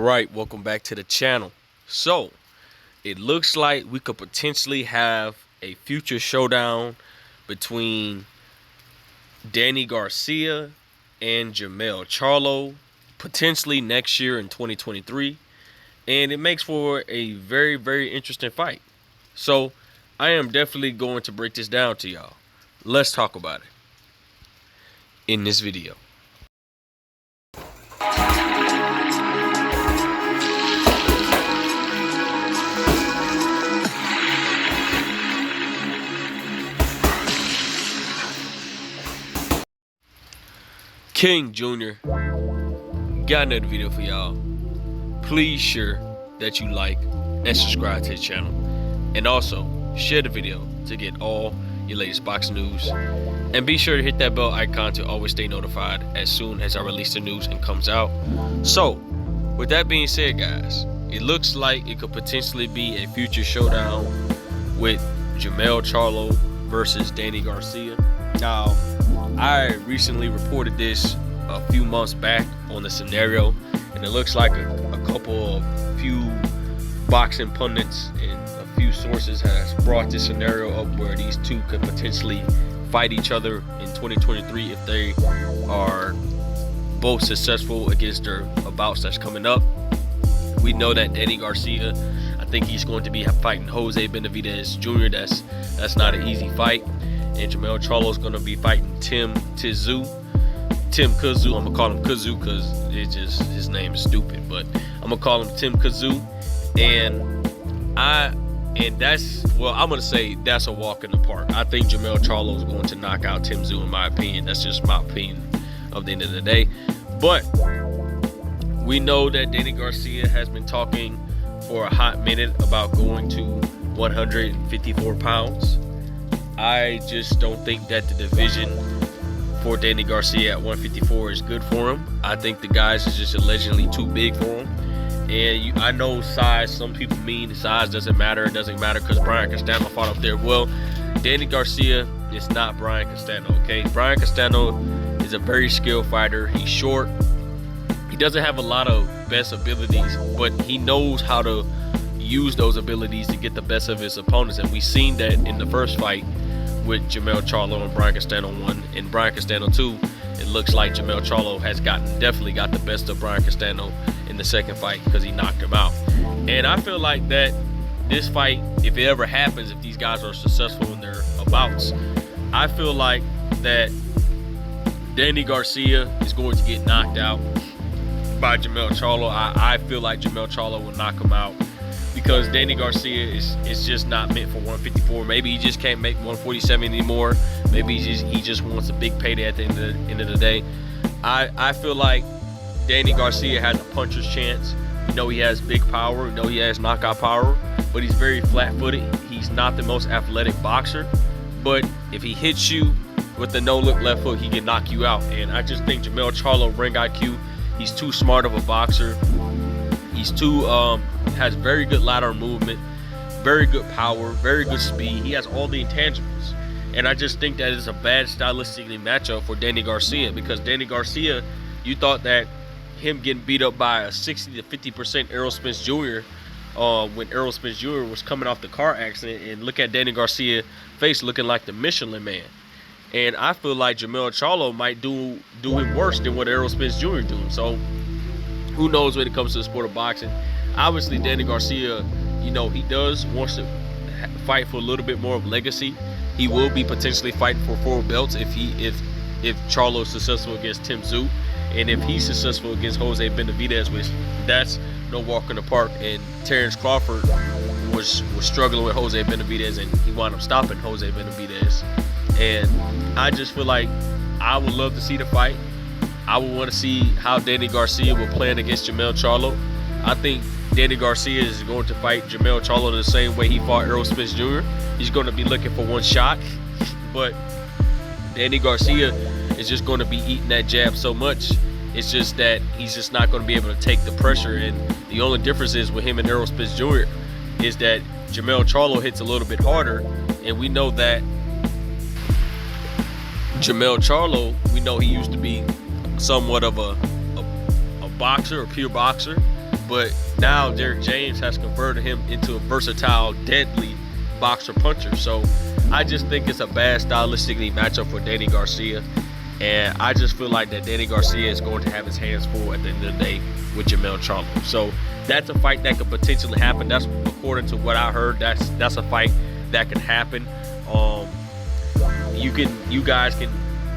Alright, welcome back to the channel. So, it looks like we could potentially have a future showdown between Danny Garcia and Jermell Charlo, potentially next year in 2023. And it makes for a very, very interesting fight. So, I am definitely going to break this down to y'all. Let's talk about it in this video. King Jr. got another video for y'all. Please share that you like and subscribe to the channel, and also share the video to get all your latest boxing news, and be sure to hit that bell icon to always stay notified as soon as I release the news and comes out. So with that being said, guys, it looks like it could potentially be a future showdown with Jermell Charlo versus Danny Garcia. Now, I recently reported this a few months back on the scenario, and it looks like a few boxing pundits and a few sources has brought this scenario up where these two could potentially fight each other in 2023 if they are both successful against their bouts that's coming up. We know that Danny Garcia, I think he's going to be fighting Jose Benavidez Jr. That's not an easy fight. And Jermell Charlo is going to be fighting Tim Kazoo. I'm gonna call him Kazoo because his name is stupid, but I'm gonna call him Tim Kazoo. And I'm gonna say that's a walk in the park. I think Jermell Charlo is going to knock out Tim Kazoo, in my opinion. That's just my opinion of the end of the day. But we know that Danny Garcia has been talking for a hot minute about going to 154 pounds. I just don't think that the division for Danny Garcia at 154 is good for him. I think the guys is just allegedly too big for him. And I know size, some people mean size doesn't matter. It doesn't matter because Brian Castano fought up there. Well, Danny Garcia is not Brian Castano, okay? Brian Castano is a very skilled fighter. He's short. He doesn't have a lot of best abilities, but he knows how to use those abilities to get the best of his opponents. And we've seen that in the first fight with Jermell Charlo and Brian Castano 1 and Brian Castano 2. It looks like Jermell Charlo has definitely got the best of Brian Castano in the second fight because he knocked him out. And I feel like that this fight, if it ever happens, if these guys are successful in their bouts, I feel like that Danny Garcia is going to get knocked out by Jermell Charlo. I feel like Jermell Charlo will knock him out, because Danny Garcia is just not meant for 154. Maybe he just can't make 147 anymore. Maybe he just wants a big payday at the end of the day. I feel like Danny Garcia has a puncher's chance. We know he has big power. We know he has knockout power, but he's very flat-footed. He's not the most athletic boxer, but if he hits you with the no-look left hook, he can knock you out. And I just think Jermell Charlo, ring IQ, he's too smart of a boxer. He's has very good lateral movement, very good power, very good speed. He has all the intangibles. And I just think that is a bad stylistically matchup for Danny Garcia, because Danny Garcia, you thought that him getting beat up by a 60 to 50% Errol Spence Jr. When Errol Spence Jr. was coming off the car accident, and look at Danny Garcia's face looking like the Michelin Man. And I feel like Jermell Charlo might do him worse than what Errol Spence Jr. doing. So who knows when it comes to the sport of boxing. Obviously, Danny Garcia, you know, he wants to fight for a little bit more of legacy. He will be potentially fighting for 4 belts if Charlo is successful against Tim Kazoo, and if he's successful against Jose Benavidez, which that's no walk in the park. And Terrence Crawford was struggling with Jose Benavidez, and he wound up stopping Jose Benavidez. And I just feel like I would love to see the fight. I would want to see how Danny Garcia will plan against Jermell Charlo. I think Danny Garcia is going to fight Jermell Charlo the same way he fought Errol Spence Jr. He's going to be looking for one shot, but Danny Garcia is just going to be eating that jab so much. It's just that he's just not going to be able to take the pressure. And the only difference is with him and Errol Spence Jr. is that Jermell Charlo hits a little bit harder, and we know that Jermell Charlo, we know he used to be somewhat of a boxer, a pure boxer. but now Derrick James has converted him into a versatile, deadly boxer puncher. So I just think it's a bad stylistically matchup for Danny Garcia. And I just feel like that Danny Garcia is going to have his hands full at the end of the day with Jermell Charlo. So that's a fight that could potentially happen. That's according to what I heard. That's a fight that can happen. You guys can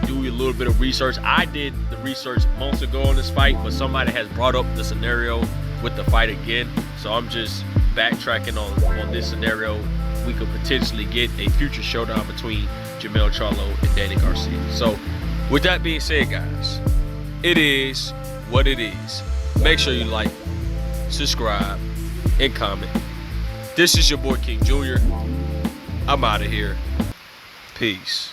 do a little bit of research. I did the research months ago on this fight, but somebody has brought up the scenario with the fight again. So I'm just backtracking on this scenario. We could potentially get a future showdown between Jermell Charlo and Danny Garcia. So with that being said, guys, it is what it is. Make sure you like, subscribe, and comment. This is your boy King Jr. I'm out of here. Peace.